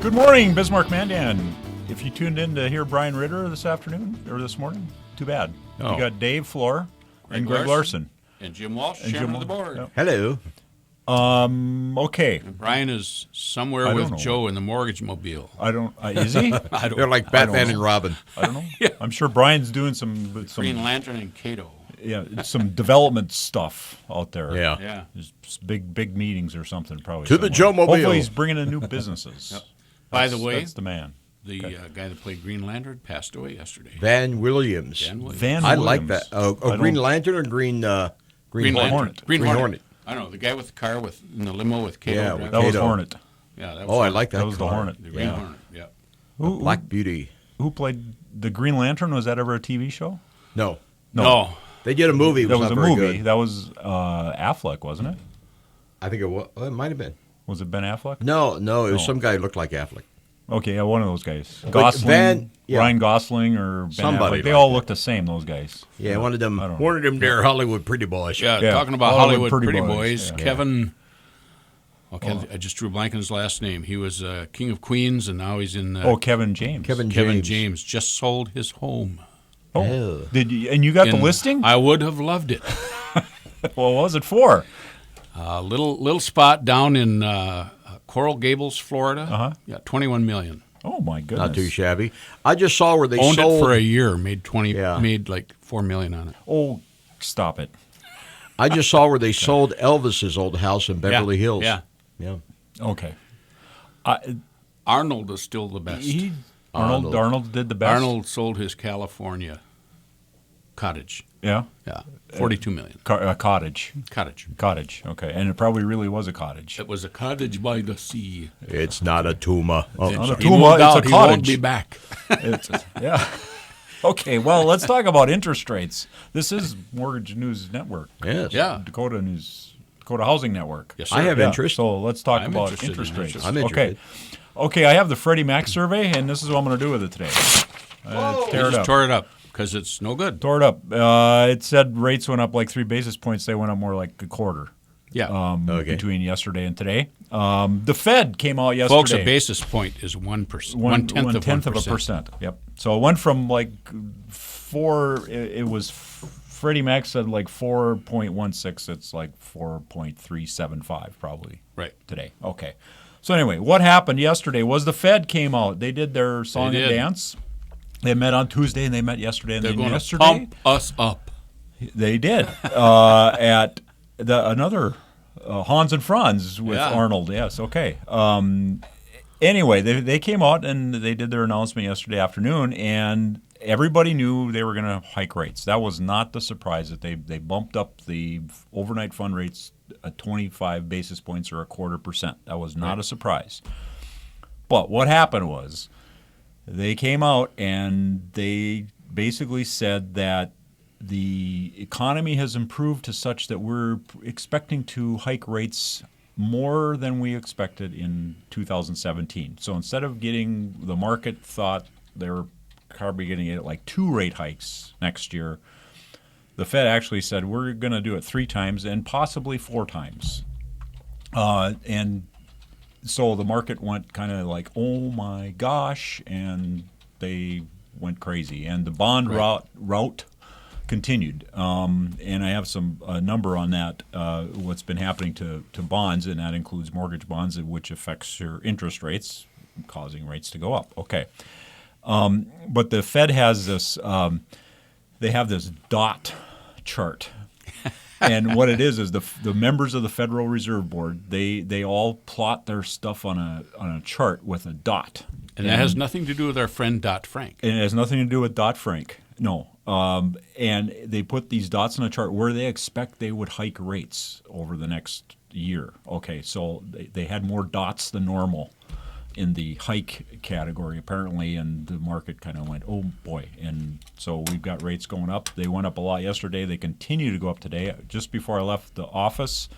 Good morning, Bismarck Mandan. If you tuned in to hear Brian Ritter this afternoon or this morning, too bad. Oh. You got Dave Flohr and Greg Larson. And Jim Walsh, chairman of the board. Yep. Hello. Okay. And Brian is somewhere with Joe in the mortgage mobile. I don't. Is he? I don't They're like Batman and Robin. I don't know. I'm sure Brian's doing some Green Lantern and Cato. Yeah, some development stuff out there. Yeah. Yeah. There's big meetings or something probably. To the Joe Mobile. Hopefully he's bringing in new businesses. Yep. By the way, that's the man. The guy that played Green Lantern passed away yesterday. Van Williams. Van I Williams. like that. Green Lantern or Green Lantern. Hornet. Green Hornet. I don't know. The guy with the car in the limo with Cato. Yeah, driving. That was Cato. Hornet. Yeah, that was I like that. That was the car. Hornet. The Green Hornet, yeah. Black Beauty. Who played the Green Lantern? Was that ever a TV show? No. No. They did a movie. It That was not a very movie. good. That was Affleck, wasn't it? I think it was. Well, it might have been. Was it Ben Affleck? No, it was some guy who looked like Affleck. Okay, yeah, one of those guys. Gosling, Ryan Gosling, or Ben Somebody Affleck. They like all that. look the same. Those guys. Yeah, one of them. I don't know. One of them there Hollywood pretty boys. Yeah, Yeah. talking about Hollywood Hollywood Pretty Pretty Boys. Boys, Yeah. Kevin. Okay, I just drew a blank on his last name. He was King of Queens, and now he's in. Kevin James. Kevin James just sold his home. Oh, did you? And you got the listing? I would have loved it. Well, what was it for? A little spot down in Coral Gables, Florida. Uh-huh. Yeah, $21 million. Oh my goodness! Not too shabby. I just saw where they Owned sold it for a year, made Yeah. made like $4 million on it. Oh, stop it! I just saw where they sold Elvis's old house in Beverly Hills. Yeah. Yeah. Okay. Arnold is still the best. Arnold did the best. Arnold sold his California cottage. Yeah. Yeah, $42 million. Cottage. Cottage. Okay, and it probably really was a cottage. It was a cottage by the sea. It's not a tumor. Oh, Not a sorry. He Tuma, moved out. it's a He won't cottage. be back. Yeah. Okay, well, let's talk about interest rates. This is Mortgage News Network. Yes. Yeah. Dakota Housing Network. Yes, sir. I have Yeah, interest. So let's talk I'm about interested interest in rates. interest. I'm interested. Okay, I have the Freddie Mac survey, and this is what I'm going to do with it today. Tear He it just up. tore it up because it's no good. Tore it up. It said rates went up like 3 basis points. They went up more like a quarter. Yeah. Okay. Between yesterday and today. The Fed came out yesterday. Folks, a basis point is 1%. One-tenth of a percent. Yep. So it went from like 4. It was Freddie Mac said like 4.16. It's like 4.375 probably. Right. Today. Okay. So anyway, what happened yesterday was the Fed came out. They did their song and did. dance. They met on Tuesday and they met yesterday. And They're then going yesterday to pump us up. they did at another Hans and Franz with Yeah. Arnold. Yes, okay. Anyway, they came out and they did their announcement yesterday afternoon, and everybody knew they were going to hike rates. That was not the surprise that they bumped up the overnight fund rates 25 basis points or 0.25%. That was not a surprise. But what happened was they came out and they basically said that the economy has improved to such that we're expecting to hike rates more than we expected in 2017. So instead of getting, the market thought they were probably getting it like 2 rate hikes next year, the Fed actually said we're going to do it 3 times and possibly 4 times. And so the market went kind of like, oh my gosh, and they went crazy. And the bond route continued. And I have a number on that, what's been happening to bonds, and that includes mortgage bonds, which affects your interest rates, causing rates to go up. Okay. But the Fed has this, they have this dot chart. And what it is the members of the Federal Reserve Board, they all plot their stuff on a chart with a dot. And that has nothing to do with our friend Dodd-Frank. And it has nothing to do with Dodd-Frank. No. And they put these dots on a chart where they expect they would hike rates over the next year. Okay, so they had more dots than normal in the hike category, apparently, and the market kind of went, oh, boy. And so we've got rates going up. They went up a lot yesterday. They continue to go up today. Just before I left the office,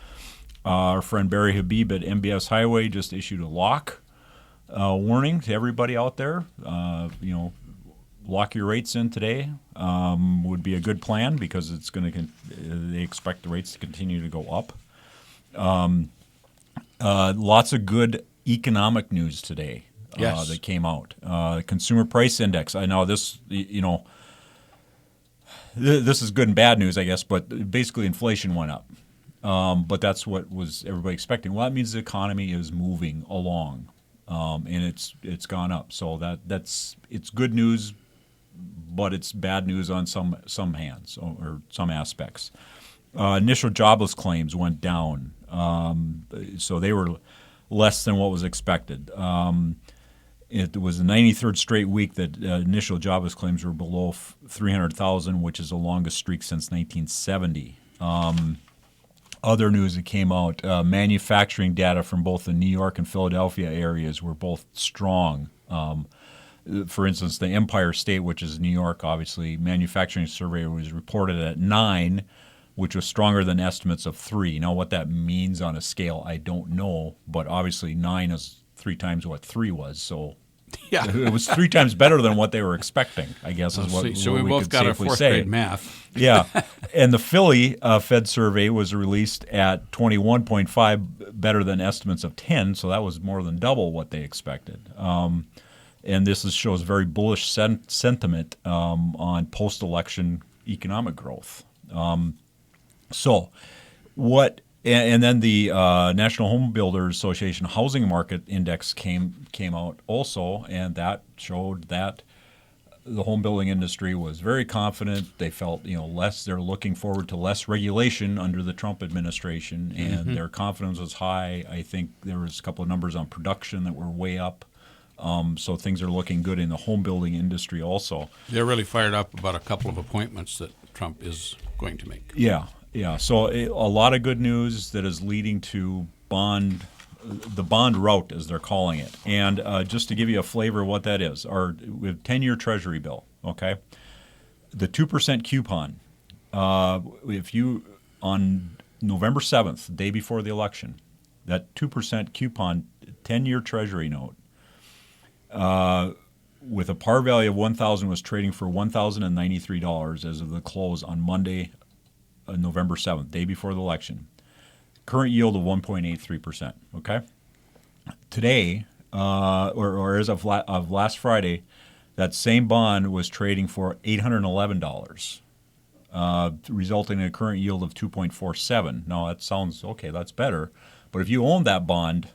our friend Barry Habib at MBS Highway just issued a lock warning to everybody out there. Lock your rates in today would be a good plan because it's going to. They expect the rates to continue to go up. Lots of good economic news today. Yes. that came out. Consumer Price Index. I know this, this is good and bad news, I guess, but basically inflation went up. But that's what was everybody expecting. Well, that means the economy is moving along, and it's gone up. So it's good news, but it's bad news on some hands or some aspects. Initial jobless claims went down, so they were less than what was expected. It was the 93rd straight week that initial jobless claims were below 300,000, which is the longest streak since 1970. Other news that came out, manufacturing data from both the New York and Philadelphia areas were both strong. For instance, the Empire State, which is New York, obviously, manufacturing survey was reported at 9, which was stronger than estimates of 3. Now, what that means on a scale, I don't know, but obviously 9 is 3 times what 3 was, so Yeah. it was 3 times better than what they were expecting, I guess is what, So what we we both could got our safely fourth say. grade math. Yeah, and the Philly Fed survey was released at 21.5, better than estimates of 10, so that was more than double what they expected. And this shows very bullish sentiment on post-election economic growth. So what? And then the National Home Builders Association Housing Market Index came out also, and that showed that the home building industry was very confident. They felt less. They're looking forward to less regulation under the Trump administration, and their confidence was high. I think there was a couple of numbers on production that were way up. So things are looking good in the home building industry also. They're really fired up about a couple of appointments that Trump is going to make. Yeah. So a lot of good news that is leading to the bond route, as they're calling it. And just to give you a flavor of what that is, we have 10-year Treasury bill, okay? The 2% coupon, if you, on November 7th, the day before the election, that 2% coupon 10-year Treasury note, with a par value of $1,000 was trading for $1,093 as of the close on Monday, November 7th, day before the election. Current yield of 1.83%. Okay. Today, or as of last Friday, that same bond was trading for $811, resulting in a current yield of 2.47. Now that sounds okay. That's better. But if you owned that bond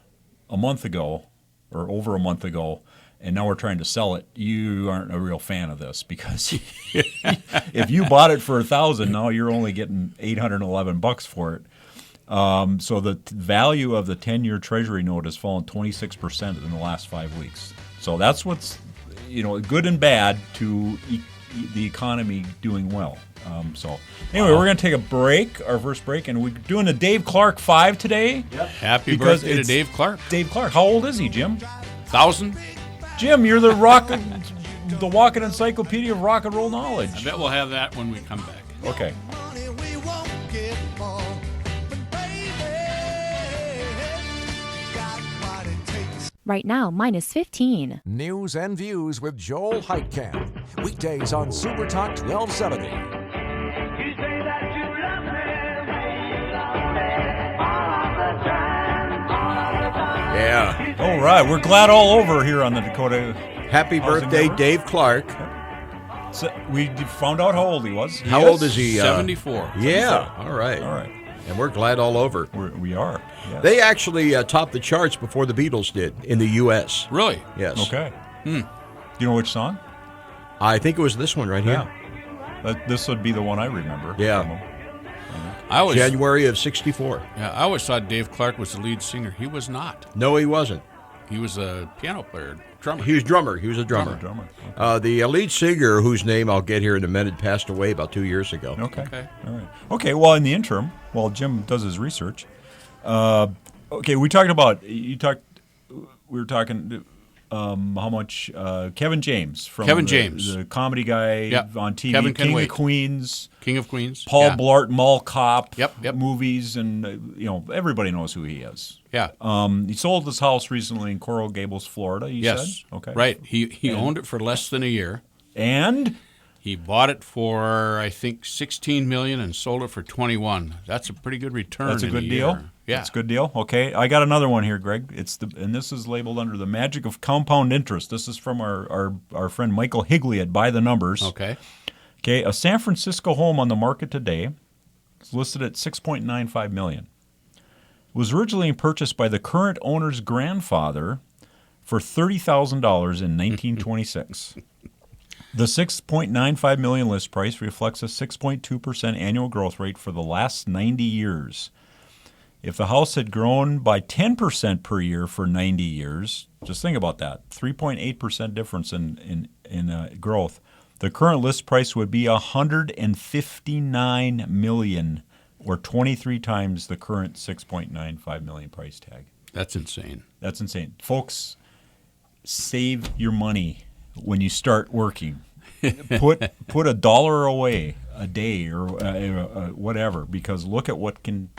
a month ago or over a month ago, and now we're trying to sell it, you aren't a real fan of this, because if you bought it for $1,000, now you're only getting $811 for it. So the value of the 10-year Treasury note has fallen 26% in the last 5 weeks. So that's what's good and bad to the economy doing well. So anyway, we're going to take a break, our first break, and we're doing the Dave Clark 5 today. Yep. Happy Because birthday to it's Dave Clark. Dave Clark. How old is he, Jim? 1,000? Jim, you're the walking encyclopedia of rock and roll knowledge. I bet we'll have that when we come back. Okay. Right now, minus 15. News and Views with Joel Heitkamp. Weekdays on Super Talk 1270. Yeah. All right. We're glad all over here on the Dakota. Happy Housing birthday, Network. Dave Clark. So we found out how old he was. How old is he? 74. Yeah. All right. All right. And we're glad all over. We are. Yes. They actually topped the charts before the Beatles did in the U.S. Really? Yes. Okay. Do you know which song? I think it was this one right here. This would be the one I remember. Yeah. I always, January of 64. yeah, I always thought Dave Clark was the lead singer. He was not. No, he wasn't. He was a piano player, drummer. He was drummer. He was a drummer. Drummer. The lead singer, whose name I'll get here in a minute, passed away about 2 years ago. Okay. All right. Okay. Well, in the interim, while Jim does his research, okay, we were talking how much Kevin James from the comedy guy on TV, Kevin King Kenway. of Queens, King of Queens. Paul Yeah. Blart, Mall Cop, Yep. movies, and everybody knows who he is. Yeah. He sold his house recently in Coral Gables, Florida. You Yes. said, okay, Right. He owned it for less than a year. and He bought it for, I think, $16 million and sold it for $21. That's a pretty good return. That's a in good a deal. year. Yeah, That's a good deal. Okay, I got another one here, Greg. And this is labeled under the magic of compound interest. This is from our friend Michael Higley at By the Numbers. Okay. Okay, a San Francisco home on the market today is listed at $6.95 million. It was originally purchased by the current owner's grandfather for $30,000 in 1926. The $6.95 million list price reflects a 6.2% annual growth rate for the last 90 years. If the house had grown by 10% per year for 90 years, just think about that, 3.8% difference in growth, the current list price would be $159 million, or 23 times the current $6.95 million price tag. That's insane. That's insane. Folks, save your money when you start working. Put $1 away a day or whatever, because look at what can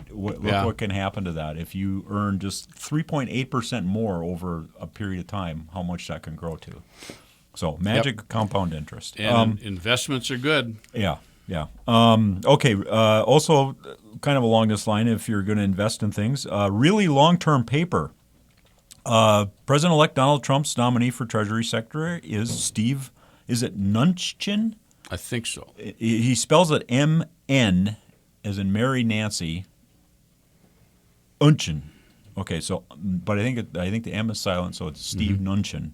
happen to that if you earn just 3.8% more over a period of time. How much that can grow to. So magic of compound interest. And investments are good. Yeah. Okay. Also, kind of along this line, if you're going to invest in things, really long-term paper. President-elect Donald Trump's nominee for Treasury Secretary is Steve. Is it Mnuchin? I think so. He spells it M-N, as in Mary Nancy. Mnuchin. Okay, so but I think the M is silent, so it's Steve Mnuchin.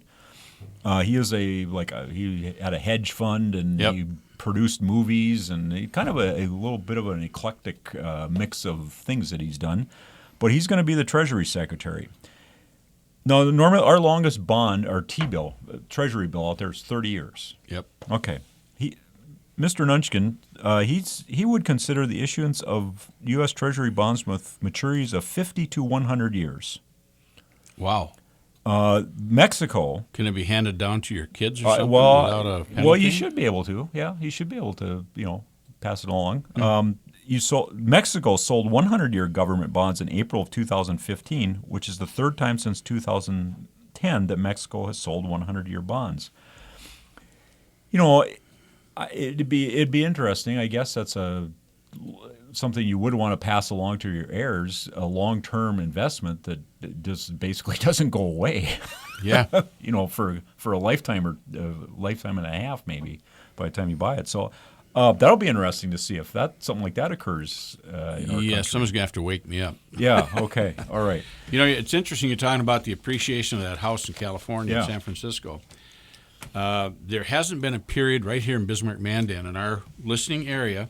He is he had a hedge fund and he produced movies and kind of a little bit of an eclectic mix of things that he's done. But he's going to be the Treasury Secretary. Now, normally our longest bond, our T-bill, Treasury bill out there is 30 years. Yep. Okay. Mr. Mnuchin, he would consider the issuance of U.S. Treasury bonds with maturities of 50 to 100 years. Wow. Mexico. Can it be handed down to your kids or something without a penalty? Well, you should be able to. Yeah, you should be able to, pass it along. Mexico sold 100-year government bonds in April of 2015, which is the third time since 2010 that Mexico has sold 100-year bonds. It'd be interesting. I guess that's something you would want to pass along to your heirs, a long-term investment that just basically doesn't go away. Yeah. For a lifetime or a lifetime and a half maybe by the time you buy it. So that'll be interesting to see if something like that occurs. In our country. Someone's gonna have to wake me up. Yeah. Okay. All right. It's interesting you're talking about the appreciation of that house in California, in San Francisco. There hasn't been a period right here in Bismarck-Mandan in our listening area,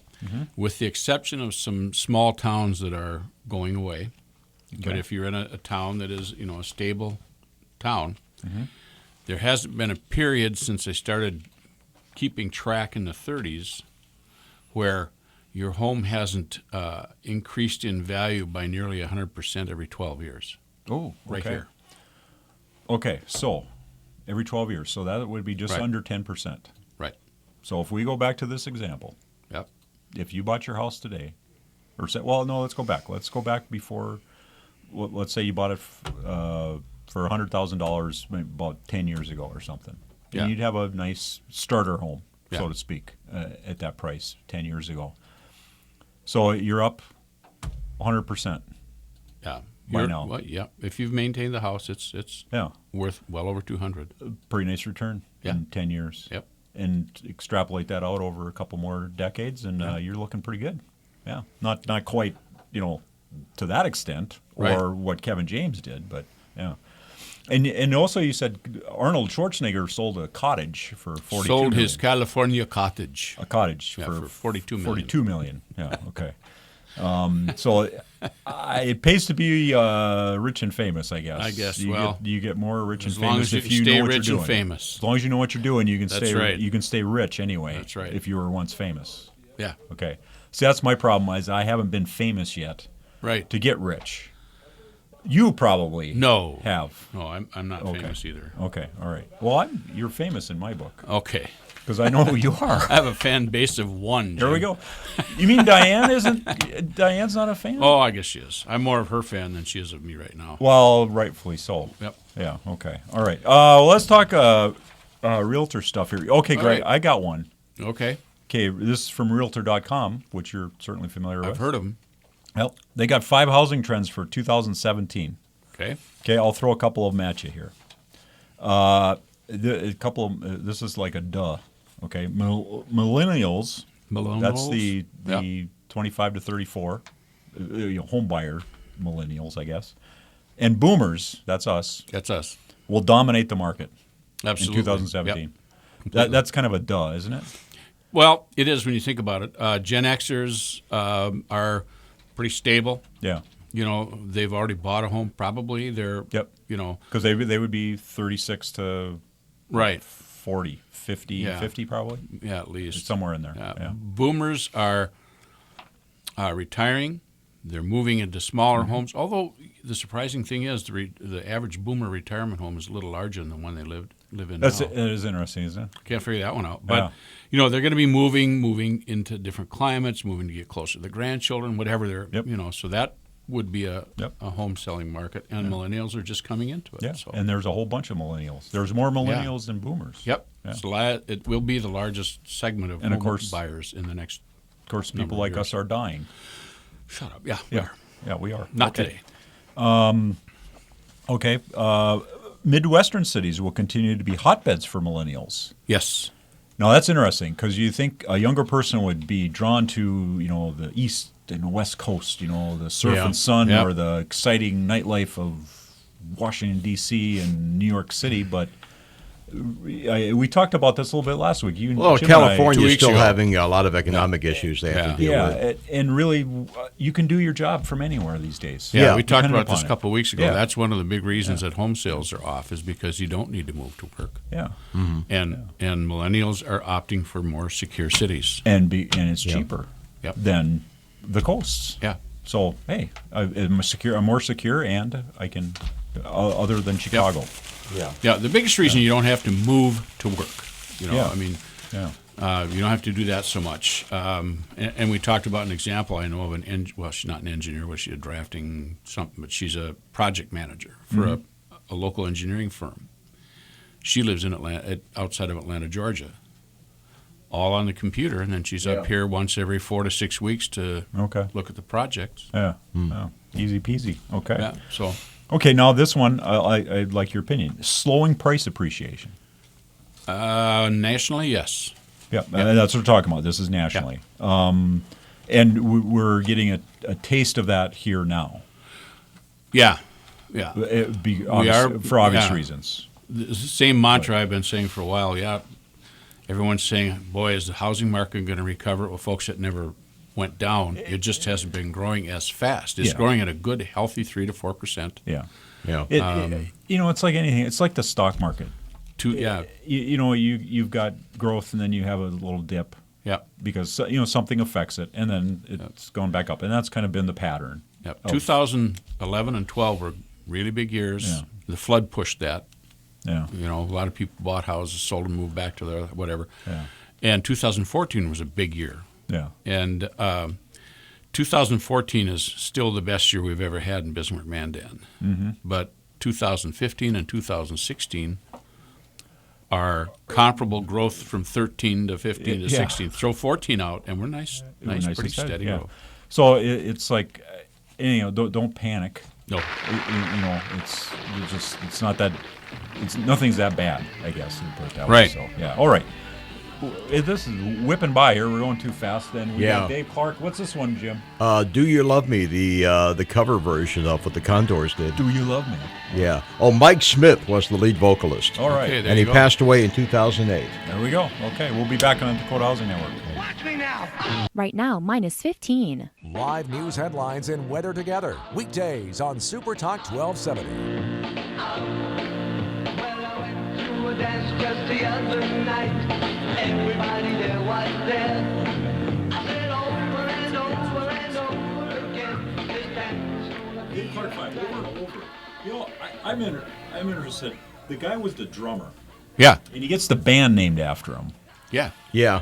with the exception of some small towns that are going away. Okay. But if you're in a town that is, a stable town, there hasn't been a period since they started keeping track in the 30s where your home hasn't increased in value by nearly 100% every 12 years. Oh, okay. Right here. Okay, so every 12 years. So that would be just under 10%. Right. So if we go back to this example, if you bought your house today, let's go back. Let's go back before, let's say you bought it for $100,000 about 10 years ago or something. And you'd have a nice starter home, so to speak, at that price 10 years ago. So you're up 100%. Yeah. By now. Well, if you've maintained the house, it's worth well over $200. Pretty nice return in 10 years. Yep. And extrapolate that out over a couple more decades, and you're looking pretty good. Yeah. Not quite, to that extent or what Kevin James did, but yeah. And also you said Arnold Schwarzenegger sold a cottage for $42 Sold million. his California cottage. A cottage for $42 million. $42 million. Yeah, okay. So it pays to be rich and famous, I guess. I guess. You get more rich and as long famous as if you you stay know what rich you're and doing. famous. As long as you know what you're doing, you can That's stay. right. You can stay rich anyway. That's right. If you were once famous. Yeah. Okay. See, that's my problem. Is I haven't been famous yet. Right. To get rich. You probably have. No, I'm not famous either. Okay. All right. Well, you're famous in my book. Okay. Because I know who you are. I have a fan base of one. There we go. You mean Diane isn't? Diane's not a fan? Oh, I guess she is. I'm more of her fan than she is of me right now. Well, rightfully so. Yep. Yeah. Okay. All right. Let's talk realtor stuff here. Okay, Greg. Right. I got one. Okay. Okay, this is from Realtor.com, which you're certainly familiar with. I've heard of them. Well, they got 5 housing trends for 2017. Okay. Okay, I'll throw a couple of them at you here. This is like a duh. Okay, millennials. That's the 25 to 34, home buyer millennials, I guess. And boomers, that's us. That's us. Will dominate the market Absolutely. in 2017. Yep. That's kind of a duh, isn't it? Well, it is when you think about it. Gen Xers are pretty stable. Yeah. They've already bought a home. Probably they're. Yep. Because they would be 36 to right 40, 50, 50 probably. Yeah, at least it's somewhere in there. Yeah. Boomers are retiring. They're moving into smaller homes. Although the surprising thing is the average boomer retirement home is a little larger than the one they live in now. It is interesting, isn't it? Can't figure that one out. But they're going to be moving into different climates, moving to get closer to the grandchildren, whatever they're. So that would be a home selling market, and millennials are just coming into it. Yeah, so. and there's a whole bunch of millennials. There's more millennials than boomers. Yep. Yeah. So it will be the largest segment of home buyers in the next. Of course, people like us are dying. Shut up. Yeah, we are. Not today. Okay. Midwestern cities will continue to be hotbeds for millennials. Yes. Now, that's interesting because you think a younger person would be drawn to, the East and the West Coast, the surf and sun or the exciting nightlife of Washington, D.C. and New York City. But we talked about this a little bit last week. California is still having a lot of economic issues they have to deal with. And really, you can do your job from anywhere these days. Yeah, we talked about this a couple of weeks ago. Yeah. That's one of the big reasons that home sales are off is because you don't need to move to work. Yeah. Mm-hmm. And millennials are opting for more secure cities. And it's cheaper than the coasts. Yeah. So, hey, I'm more secure, and I can, other than Chicago. Yep. Yeah, the biggest reason you don't have to move to work. You don't have to do that so much. And we talked about an example. I know of she's not an engineer, but she's drafting something, but she's a project manager for a local engineering firm. She lives in Atlanta, outside of Atlanta, Georgia, all on the computer, and then she's up here once every 4 to 6 weeks to look at the projects. Yeah, easy peasy. Okay. Yeah, so... Okay, now this one, I'd like your opinion. Slowing price appreciation. Nationally, yes. Yeah, that's what we're talking about. This is nationally. Yeah. And we're getting a taste of that here now. Yeah. For obvious reasons. The same mantra I've been saying for a while, Everyone's saying, boy, is the housing market going to recover? Well, folks, it never went down. It just hasn't been growing as fast. It's growing at a good, healthy 3 to 4%. Yeah. It's like anything. It's like the stock market. You've got growth, and then you have a little dip. Yeah. Because something affects it, and then it's going back up, and that's kind of been the pattern. Yeah. 2011 and 12 were really big years. Yeah. The flood pushed that. Yeah. A lot of people bought houses, sold and moved back to their whatever. Yeah. And 2014 was a big year. Yeah. And 2014 is still the best year we've ever had in Bismarck-Mandan. Mm-hmm. But 2015 and 2016 are comparable growth from 13 to 15 to 16. Throw 14 out, and we're nice pretty steady growth. So it's like, don't panic. No. It's not that, nothing's that bad, I guess. Put it that way. Right. So, yeah. All right. This is whipping by here. We're going too fast. Then we got Dave Clark. What's this one, Jim? "Do You Love Me," the cover version of what the Condors did. "Do You Love Me"? Yeah. Oh, Mike Smith was the lead vocalist. All right. And he passed away in 2008. There we go. Okay, we'll be back on the Dakota Housing Network. Watch me now. Right now, minus 15. Live news headlines and weather together. Weekdays on Super Talk 1270. Well, I went to a dance just the other night. Everybody there was there. I said over and over and over again. This dance. Dave Clark, over and over. I'm interested. The guy was the drummer. Yeah. And he gets the band named after him. Yeah. Yeah.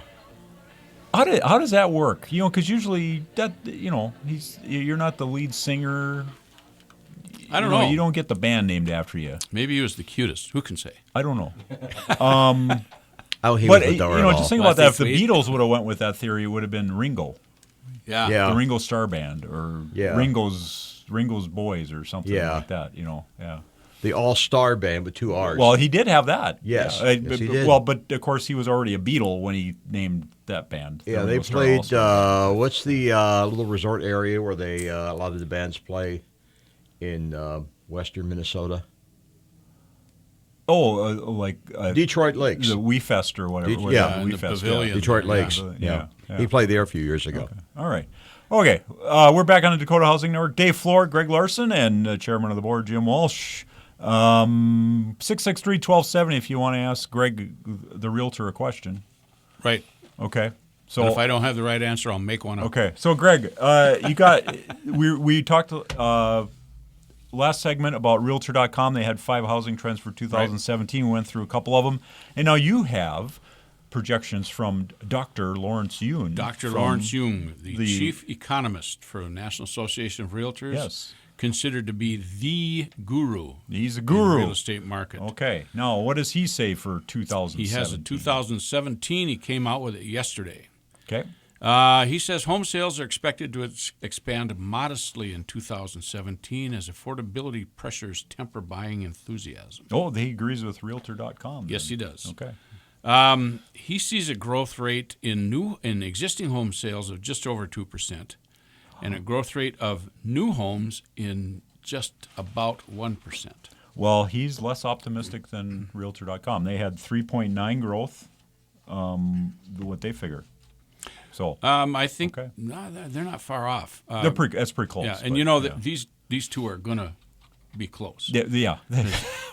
How does that work? Because usually you're not the lead singer. I don't know. You don't get the band named after you. Maybe he was the cutest. Who can say? I don't know. Oh, he But was you no know, at just all. think about that. If the Plastic Beatles would have went with that theory, it would have been Ringo, Yeah. the Ringo Starr Band, or Yeah. Ringo's Boys, or something Yeah. like that. You know, yeah. The all-star band with 2 R's. Well, he did have that. Yes. Yeah. Yes, he did. Well, but of course he was already a Beatle when he named that band. the yeah, they Ringo Starr played. All-Star Band. What's the little resort area where they a lot of the bands play in western Minnesota? Oh, like Detroit Lakes. the Wee Fest or whatever. Yeah, the in Wee the Fest, pavilion. Detroit Yeah. Lakes. Yeah. He played there a few years ago. All right. Okay. We're back on the Dakota Housing Network. Dave Flohr, Greg Larson, and Chairman of the Board, Jim Walsh. 663-1270 if you want to ask Greg, the realtor, a question. Right. Okay. So And if I don't have the right answer, I'll make one up. okay. So Greg, you got we talked last segment about Realtor.com. They had 5 housing trends for 2017. We went through a couple of them, and now you have projections from Dr. Lawrence Yoon. Dr. from Lawrence Yoon, the the- chief economist for the National Association of Realtors, Yes. considered to be the guru He's a in the guru. real estate market. Okay. Now, what does he say for 2017? He has a 2017. He came out with it yesterday. Okay. He says home sales are expected to expand modestly in 2017 as affordability pressures temper buying enthusiasm. Oh, he agrees with Realtor.com. Yes, then. he does. Okay. He sees a growth rate in existing home sales of just over 2%, and a growth rate of new homes in just about 1%. Well, he's less optimistic than Realtor.com. They had 3.9 growth, what they figure. So I think Okay. no, they're not far off. that's pretty close. Yeah, and but, you know yeah. that these two are going to be close. Yeah.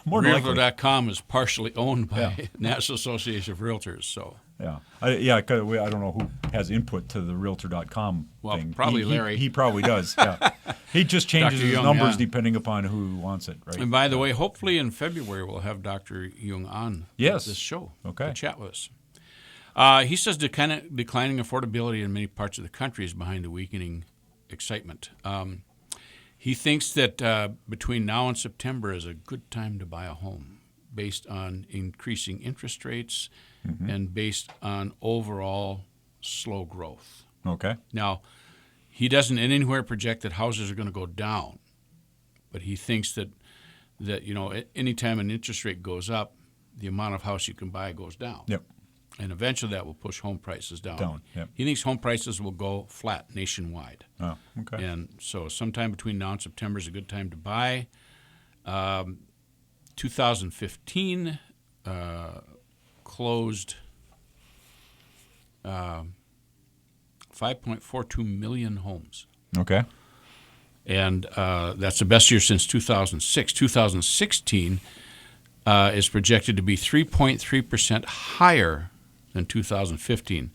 More than likely. Realtor.com is partially owned by Yeah. National Association of Realtors, so Yeah. I don't know who has input to the Realtor.com Well, thing. probably He- Larry. He probably does, yeah. He just changes Dr. his Young, numbers yeah. depending upon who wants it, right? And by the way, hopefully in February we'll have Dr. Young on Yes. this show Okay. to chat with us. He says declining affordability in many parts of the country is behind the weakening excitement. He thinks that between now and September is a good time to buy a home based on increasing interest rates and based on overall slow growth. Okay. Now, he doesn't anywhere project that houses are going to go down, but he thinks that anytime an interest rate goes up, the amount of house you can buy goes down. Yep. And eventually that will push home prices down. Yep. He thinks home prices will go flat nationwide. Oh, okay. And so sometime between now and September is a good time to buy. 2015 closed 5.42 million homes. Okay. And that's the best year since 2006. 2016 is projected to be 3.3% higher than 2015.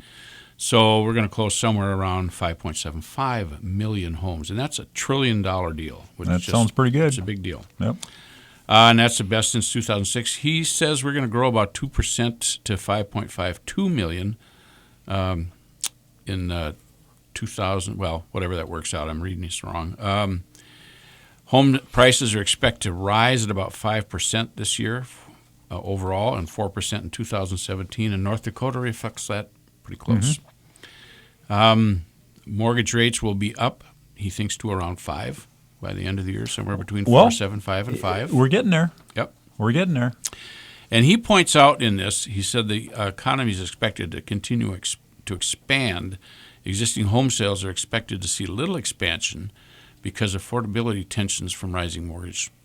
So we're going to close somewhere around 5.75 million homes, and that's $1 trillion deal. Which That is just, sounds pretty good. It's a big deal. Yep. And that's the best since 2006. He says we're going to grow about 2% to 5.52 million in 2000. Well, whatever that works out. I'm reading this wrong. Home prices are expected to rise at about 5% this year overall, and 4% in 2017. And North Dakota reflects that pretty close. Mortgage rates will be up, he thinks, to around 5 by the end of the year, somewhere between 4.75 and 5. We're getting there. Yep. We're getting there. And he points out in this, he said the economy is expected to continue to expand. Existing home sales are expected to see little expansion because of affordability tensions from rising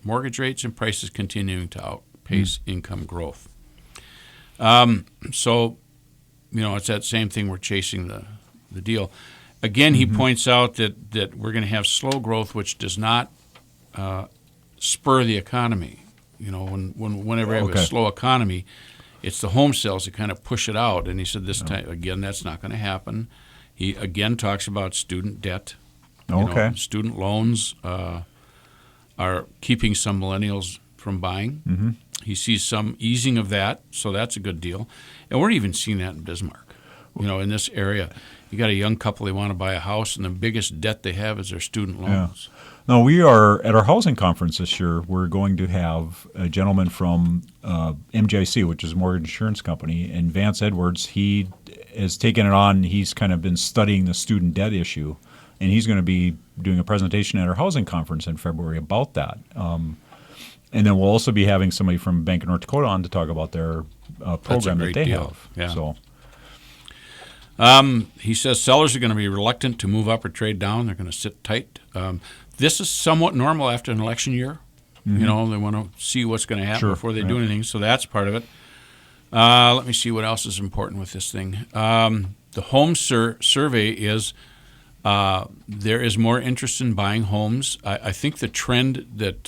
mortgage rates and prices continuing to outpace income growth. So, it's that same thing. We're chasing the deal. Again, he points out that we're going to have slow growth, which does not spur the economy. Whenever you have a slow economy, it's the home sales that kind of push it out. And he said this time, again, that's not going to happen. He again talks about student debt. Student loans are keeping some millennials from buying. Mm-hmm. He sees some easing of that, so that's a good deal. And we're even seeing that in Bismarck. In this area, you got a young couple, they want to buy a house, and the biggest debt they have is their student loans. No, we are at our housing conference this year. We're going to have a gentleman from MJC, which is a mortgage insurance company, and Vance Edwards. He has taken it on. He's kind of been studying the student debt issue, and he's going to be doing a presentation at our housing conference in February about that. And then we'll also be having somebody from Bank of North Dakota on to talk about their program that they have. Yeah. So. He says sellers are going to be reluctant to move up or trade down. They're going to sit tight. This is somewhat normal after an election year. Mm-hmm. You know, they want to see what's going to happen before they do anything. So that's part of it. Let me see what else is important with this thing. The home survey is there is more interest in buying homes. I think the trend that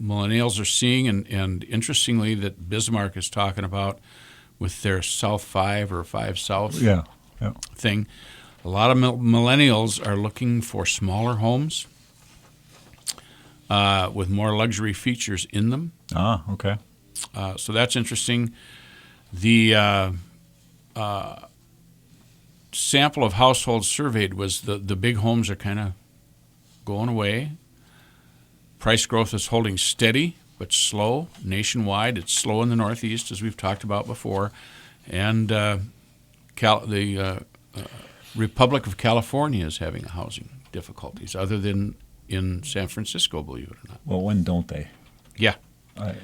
millennials are seeing, and interestingly that Bismarck is talking about with their South 5 or 5 South thing, a lot of millennials are looking for smaller homes with more luxury features in them. Ah, okay. So that's interesting. The sample of households surveyed was the big homes are kind of going away. Price growth is holding steady but slow nationwide. It's slow in the Northeast, as we've talked about before. And the Republic of California is having housing difficulties, other than in San Francisco, believe it or not. Well, when don't they? Yeah. Okay,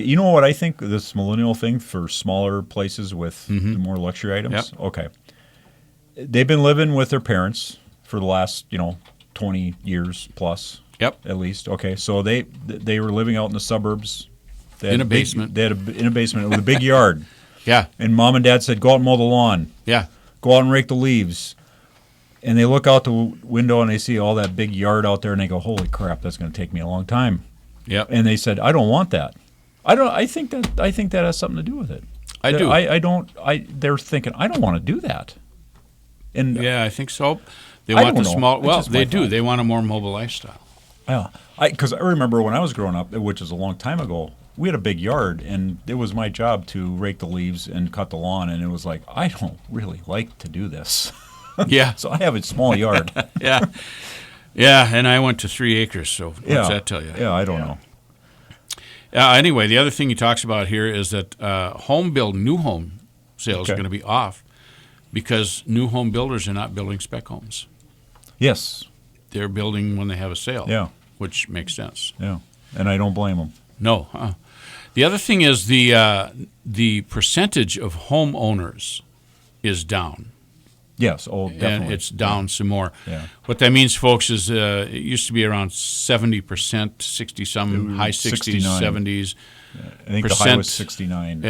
you know what I think this millennial thing for smaller places with the more luxury items? Yep. Okay. They've been living with their parents for the last, 20 years plus. Yep. At least. Okay, so they were living out in the suburbs. In a basement. In a basement with a big yard. Yeah. And mom and dad said, go out and mow the lawn. Yeah. Go out and rake the leaves. And they look out the window and they see all that big yard out there and they go, holy crap, that's going to take me a long time. Yep. And they said, I don't want that. I think that has something to do with it. I do. They're thinking, I don't want to do that. And yeah, I think so. They I want don't the know. small. It's Well, just they my do. thought. They want a more mobile lifestyle. Yeah, because I remember when I was growing up, which is a long time ago, we had a big yard, and it was my job to rake the leaves and cut the lawn, and it was like, I don't really like to do this. Yeah. So I have a small yard. Yeah. Yeah, and I went to 3 acres, so what's that tell you? Yeah, I don't know. Anyway, the other thing he talks about here is that new home sales are going to be off because new home builders are not building spec homes. Yes. They're building when they have a sale. Yeah. Which makes sense. Yeah, and I don't blame them. No. The other thing is the percentage of homeowners is down. Yes, definitely. And it's down some more. Yeah. What that means, folks, is it used to be around 70%, 60-some, high 60s, 69. 70s. I think the high was 69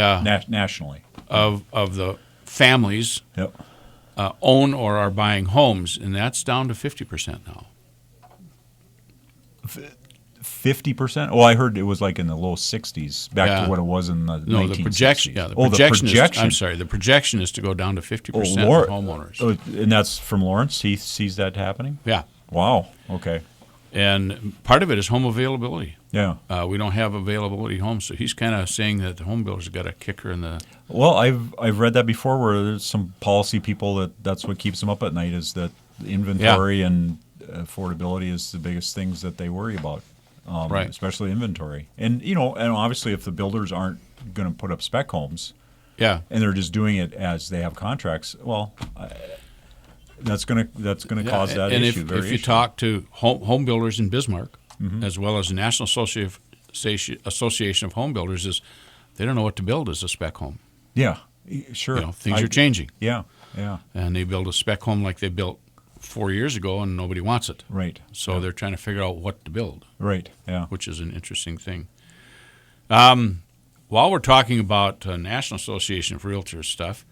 nationally. Of the families own or are buying homes, and that's down to 50% now. 50%? Oh, I heard it was like in the low 60s, back to what it was in the 1960s. The projection. Yeah, the projection is to go down to 50% of homeowners. And that's from Lawrence? He sees that happening? Yeah. Wow. Okay. And part of it is home availability. Yeah. We don't have availability homes, so he's kind of saying that the home builders got a kicker in the. Well, I've read that before, where there's some policy people that's what keeps them up at night, is that inventory and affordability is the biggest things that they worry about. Right. Especially inventory. And and obviously if the builders aren't going to put up spec homes, and they're just doing it as they have contracts, well, that's going to cause that and issue. And if you talk to home builders in Bismarck, as well as the National Association of Home Builders, is they don't know what to build as a spec home. Yeah, sure. Things are changing. Yeah. And they build a spec home like they built 4 years ago, and nobody wants it. Right. So they're trying to figure out what to build. Right. Yeah. Which is an interesting thing. While we're talking about National Association of Realtors stuff,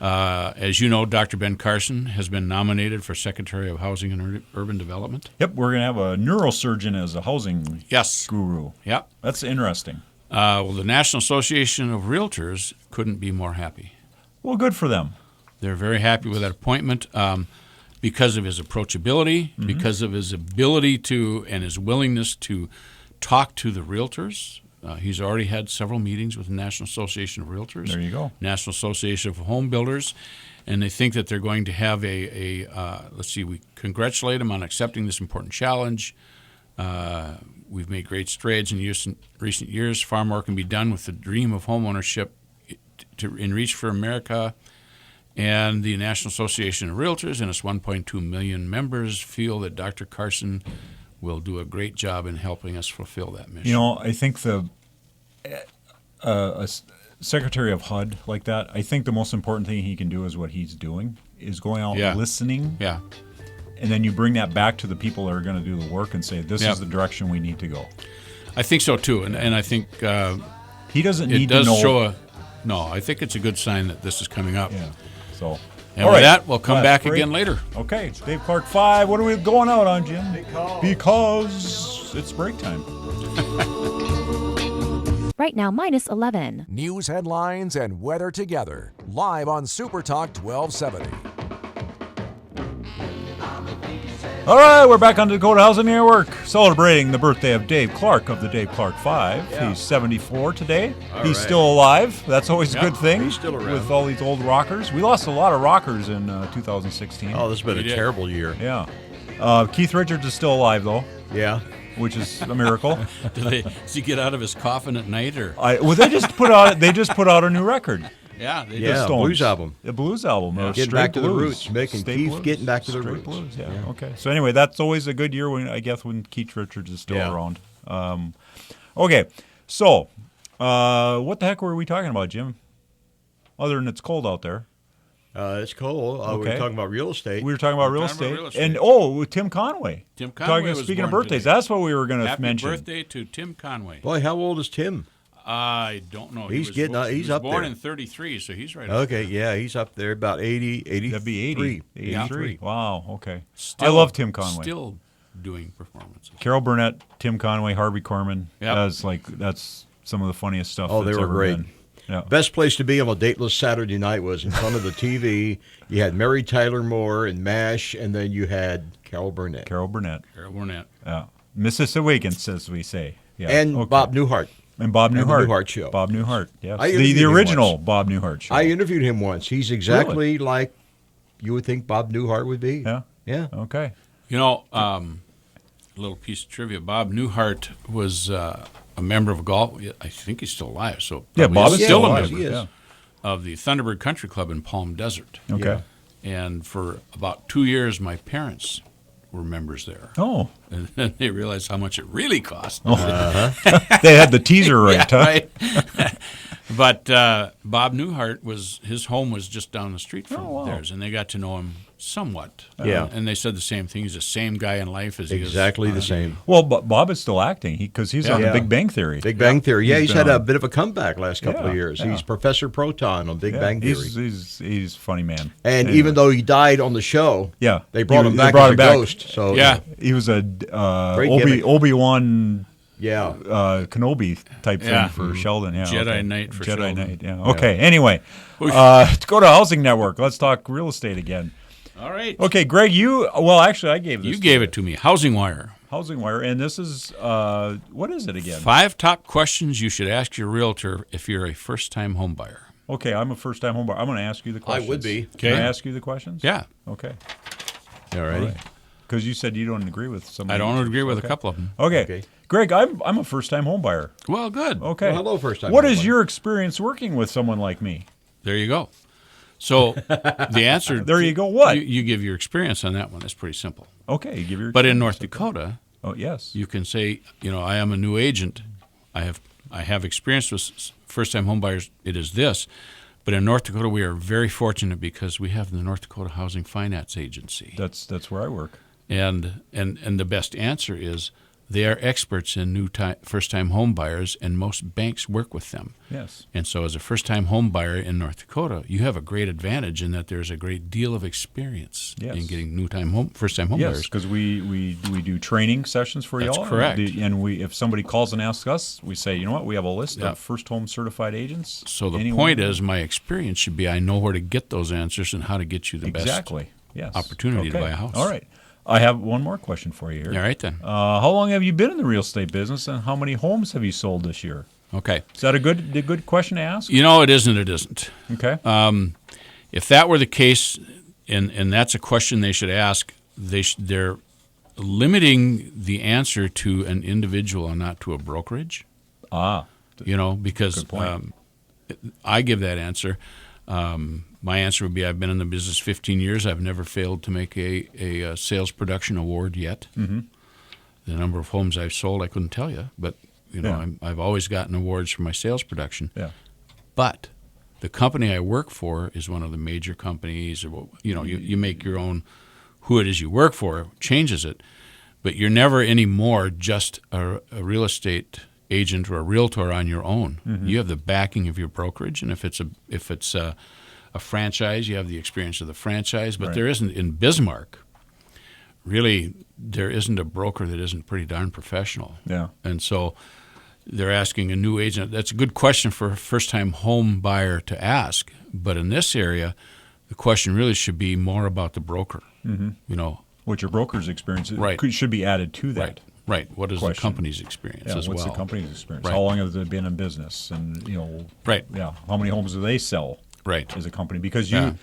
as you know, Dr. Ben Carson has been nominated for Secretary of Housing and Urban Development. Yep, we're going to have a neurosurgeon as a housing guru. Yep. That's interesting. Well, the National Association of Realtors couldn't be more happy. Well, good for them. They're very happy with that appointment because of his approachability, because of his ability to and his willingness to talk to the realtors. He's already had several meetings with the National Association of Realtors. There you go. National Association of Home Builders. and they think that they're going to have we congratulate them on accepting this important challenge. We've made great strides in recent years. Far more can be done with the dream of homeownership in reach for America. And the National Association of Realtors and its 1.2 million members feel that Dr. Carson will do a great job in helping us fulfill that mission. You know, I think a secretary of HUD like that, I think the most important thing he can do is what he's doing, is going out listening. Yeah. And then you bring that back to the people that are going to do the work and say, this is the direction we need to go. I think so, too. And I think he doesn't need to know. I think it's a good sign that this is coming up. Yeah. So, and with that, we'll come back again later. Okay, Dave Clark 5. What are we going out on, Jim? Because it's break time. Right now, minus 11. News headlines and weather together. Live on Super Talk 1270. All right, we're back on Dakota Housing Network, celebrating the birthday of Dave Clark of the Dave Clark 5. Yeah. He's 74 today. He's still alive. That's always a good thing. He's still around. With all these old rockers. We lost a lot of rockers in 2016. Oh, this has been a terrible year. Yeah. Keith Richards is still alive, though. Yeah. Which is a miracle. Does he get out of his coffin at night, or? They just put out a new record. Yeah, they did. Stones. Blues album. A blues album. Yeah. Getting back to the roots. Making Keith getting back to the roots. Blues, yeah. Okay. So anyway, that's always a good year when Keith Richards is still around. Okay. So, what the heck were we talking about, Jim? Other than it's cold out there. It's cold. We were talking about real estate. We were talking about real estate. And Tim Conway. Tim Conway was speaking of born birthdays, today. that's what we were going to mention. Happy birthday to Tim Conway. Boy, how old is Tim? I don't know. He's he was up born there. in 33, so he's right up Okay, yeah, he's up there about 80, 83. That'd be 80. 83. Wow, okay. Still, I love Tim Conway. Still doing performances. Carol Burnett, Tim Conway, Harvey Korman. Yep. That's some of the funniest stuff Oh, they that's were ever great. been. Yeah. Best place to be on a dateless Saturday night was in front of the TV. You had Mary Tyler Moore and MASH, and then you had Carol Burnett. Carol Burnett. Yeah. Mrs. Awakens, as we say. Yeah. And Bob Newhart. And Bob Newhart. And the Newhart Show. Bob Newhart, yes. I interviewed The him original once. Bob Newhart Show. I interviewed him once. He's exactly like you would think Bob Newhart would be. Yeah? Yeah. Okay. You know, a little piece of trivia. Bob Newhart was a member of golf. I think he's still alive. So Yeah, Bob is still a alive. member He is. of the Thunderbird Country Club in Palm Desert. Okay. And for about 2 years, my parents were members there. Oh. And then they realized how much it really cost. They had the teaser rate, huh? Right. But Bob Newhart his home was just down the street from theirs, and they got to know him somewhat. Yeah. And they said the same thing. He's the same guy in life as he is. Exactly the same. Well, Bob is still acting because he's on Yeah. Big Bang Theory. Big Bang Theory. Yeah, he's been had on. a bit of a comeback last couple of years. Yeah. He's Professor Proton on Big Bang Theory. He's a funny man. And Anyway. even though he died on the show, Yeah. they brought him They back brought as him a back. ghost. So Yeah. He was a Great gimmick. Obi-Wan yeah. Kenobi type thing Yeah. for Sheldon. Yeah, Jedi okay. Knight for Jedi Sheldon. Knight. Yeah. Okay. Anyway, let's go to Housing Network. Let's talk real estate again. All right. Okay, Greg. Actually, I gave this. You gave it to me. Housing Wire. Housing Wire, and this is what is it again? 5 top questions you should ask your realtor if you're a first-time home buyer. Okay, I'm a first-time home buyer. I'm going to ask you the questions. would be. Can I Okay. ask you the questions? Yeah. Okay. All right. Because you said you don't agree with some. I don't agree with a couple of them. Okay. Greg, I'm a first-time home buyer. Well, good. Okay. Well, hello, first-time What home is buyer. your experience working with someone like me? There you go. So the answer. There you go. What? You give your experience on that one. That's pretty simple. Okay, give your. But in North Dakota, Oh yes. you can say, I am a new agent. I have experience with first-time home buyers. It is this. But in North Dakota, we are very fortunate because we have the North Dakota Housing Finance Agency. That's where I work. And the best answer is they are experts in first-time home buyers, and most banks work with them. Yes. And so as a first-time home buyer in North Dakota, you have a great advantage in that there's a great deal of experience in getting first-time home Yes, buyers. because we do training sessions for That's y'all. correct. And if somebody calls and asks us, we say, you know what, we have a list Yeah. of first home certified agents. So the Anyone- point is, my experience should be I know where to get those answers and how to get you the Exactly. Yes. opportunity to buy a house. All right. I have one more question for you here. All right, then. How long have you been in the real estate business, and how many homes have you sold this year? Okay. Is that a good question to ask? It is and it isn't. Okay. If that were the case, and that's a question they should ask, they're limiting the answer to an individual and not to a brokerage. Because Good point. I give that answer. My answer would be I've been in the business 15 years. I've never failed to make a sales production award yet. Mm-hmm. The number of homes I've sold, I couldn't tell you, but I've always gotten awards for my sales production. Yeah. But the company I work for is one of the major companies. Or you make your own. Who it is you work for changes it, but you're never anymore just a real estate agent or a realtor on your own. Mm-hmm. You have the backing of your brokerage, and if it's a franchise, you have the experience of the franchise. But there isn't in Bismarck. Really, there isn't a broker that isn't pretty darn professional. Yeah. And so they're asking a new agent. That's a good question for a first-time home buyer to ask. But in this area, the question really should be more about the broker. Mm-hmm. What your broker's experience Right. should be added to that. Right. What is question. the company's experience as what's well? the company's experience? Right. How long have they been in business? And Right. Yeah, how many homes do they sell? Right. As a company, because Yeah.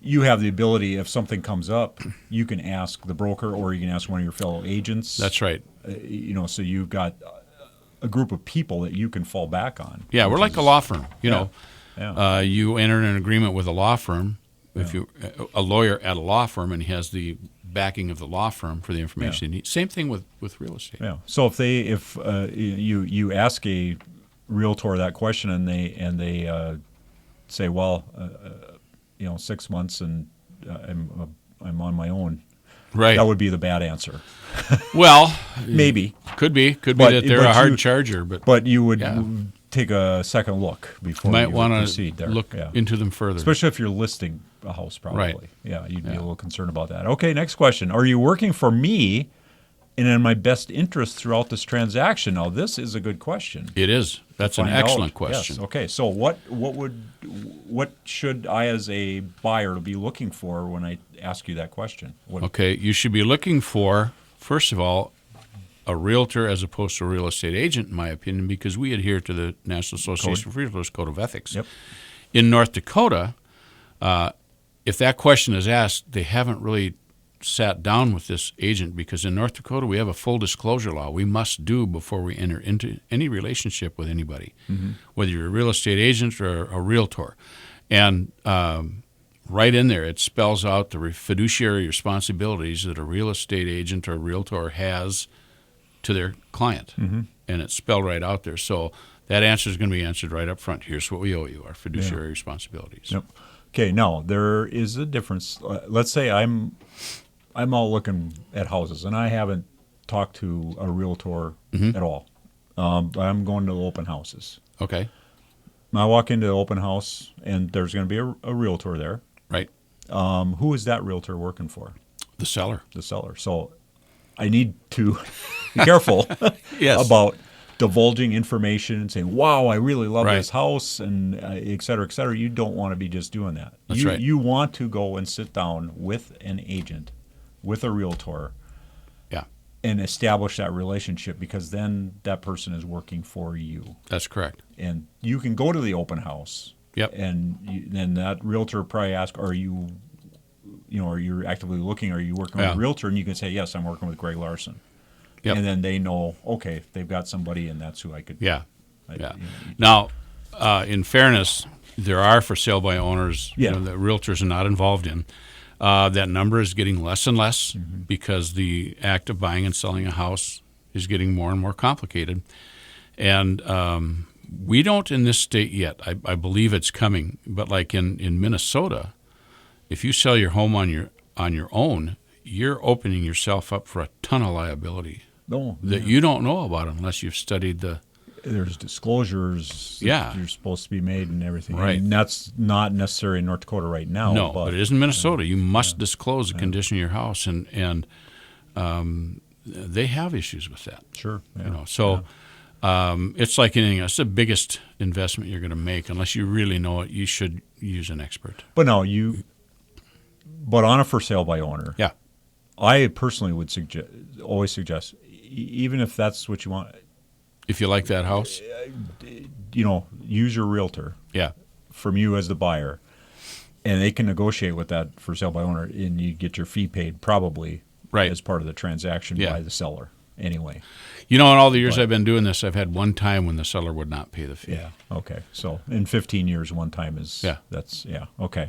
you have the ability, if something comes up, you can ask the broker or you can ask one of your fellow agents. That's right. So you've got a group of people that you can fall back on. Yeah, we're like a law firm. Yeah. You enter an agreement with a law firm. If you a lawyer at a law firm and he has the backing of the law firm for the information he needs. Same thing with real estate. Yeah. So if you ask a realtor that question and they say, well, 6 months and I'm on my own. Right. That would be the bad answer. Well, Maybe. Could be But- that they're but a hard you- charger, but But you would Yeah. take a second look before might you want proceed to there. look Yeah. into them further. Especially if you're listing a house, probably. Right. Yeah, you'd be Yeah. a little concerned about that. Okay, next question. Are you working for me and in my best interest throughout this transaction? Now, this is a good question. It is. That's an Find out. excellent question. Yes. Okay. So what should I as a buyer be looking for when I ask you that question? Okay, you should be looking for, first of all, a realtor as opposed to a real estate agent, in my opinion, because we adhere to the National Association of Realtors Code of Ethics. Yep. In North Dakota, if that question is asked, they haven't really sat down with this agent because in North Dakota we have a full disclosure law we must do before we enter into any relationship with anybody, whether you're a real estate agent or a realtor. And right in there it spells out the fiduciary responsibilities that a real estate agent or realtor has to their client. And it's spelled right out there. So that answer is going to be answered right up front. Here's what we owe you, our fiduciary responsibilities. Yep. Okay. Now there is a difference. Let's say I'm all looking at houses, and I haven't talked to a realtor at all. But I'm going to open houses. Okay. I walk into the open house, and there's going to be a realtor there. Right. Who is that realtor working for? The seller. The seller. So I need to be careful Yes. about divulging information and saying, wow, I really love Right. this house, and et cetera, et cetera. You don't want to be just doing that. That's right. You want to go and sit down with an agent, with a realtor, Yeah. and establish that relationship, because then that person is working for you. That's correct. And you can go to the open house. Yep. And then that realtor probably asks, are you actively looking? Are you working with Yeah. a realtor? And you can say, yes, I'm working with Greg Larson. Yep. And then they know, okay, they've got somebody, and that's who I could. Yeah. I- Yeah. you know, Now, in fairness, there are for sale by owners Yeah. that realtors are not involved in. That number is getting less and less because the act of buying and selling a house is getting more and more complicated. And we don't in this state yet. I believe it's coming. But like in Minnesota, if you sell your home on your own, you're opening yourself up for a ton of liability No, that you don't know about unless you've studied the. there's disclosures that Yeah. you're supposed to be made and everything. Right. And that's not necessary in North Dakota right now. No, but it is in Minnesota. You must disclose the condition of your house, and they have issues with that. Sure. Yeah. So it's like anything else. It's the biggest investment you're going to make. Unless you really know it, you should use an expert. But no, but on a for sale by owner, Yeah. I personally would always suggest, even if that's what you want, If you like that house, use your realtor yeah, from you as the buyer. and they can negotiate with that for sale by owner, and you get your fee paid probably Right. as part of the transaction Yeah. by the seller anyway. You know, in all the years I've been doing this, I've had one time when the seller would not pay the fee. Yeah. Okay. So in 15 years, one time is Yeah. That's okay.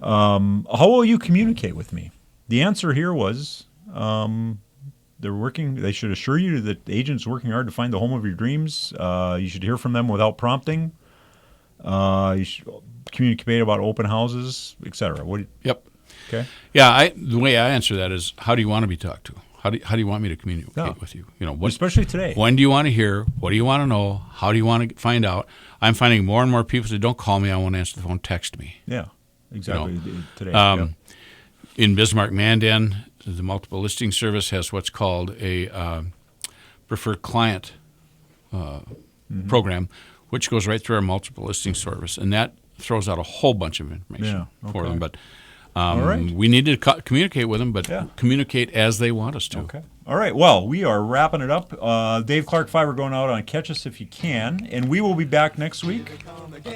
How will you communicate with me? The answer here was they're working. They should assure you that the agent's working hard to find the home of your dreams. You should hear from them without prompting. You should communicate about open houses, etc. Yep. Okay. Yeah, the way I answer that is, how do you want to be talked to? How do you want me to communicate Yeah. with you? You know, what, Especially today. when do you want to hear? What do you want to know? How do you want to find out? I'm finding more and more people say, "Don't call me. I won't answer the phone. Text me." Yeah. Exactly. Today. In Bismarck, Mandan, the multiple listing service has what's called a preferred client program, which goes right through our multiple listing service, and that throws out a whole bunch of information for okay. them. But All right. we need to communicate with them, but Yeah. communicate as they want us to. Okay. All right. Well, we are wrapping it up. Dave Clark 5 are going out on Catch Us If You Can, and we will be back next week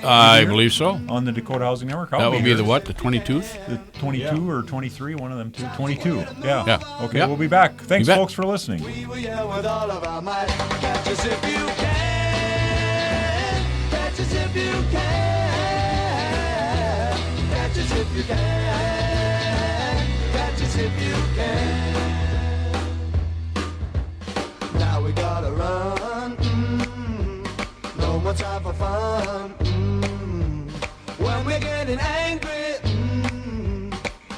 I believe so. on the Dakota Housing Network. That will be here. the what? The 22th? The 22 or 23, one of them two. 22. Yeah. Yeah. Okay, Yeah. we'll be back. Thanks, bet. folks, for listening. We will yell with all of our might. Catch us if you can. Catch us if you can. Catch us if you can. Catch us if you can. Now we gotta run. No more time for fun. When we're getting angry,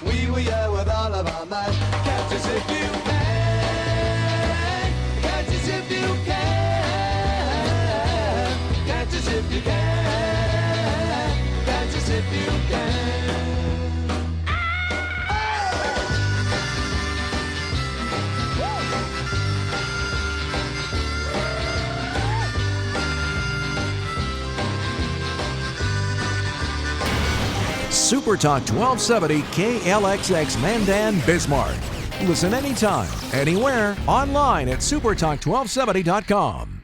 we will yell with all of our might. Catch us if you can. Catch us if you can. Catch us if you can. Catch us if you can. Super Talk 1270 KLXX Mandan, Bismarck. Listen anytime, anywhere, online at supertalk1270.com.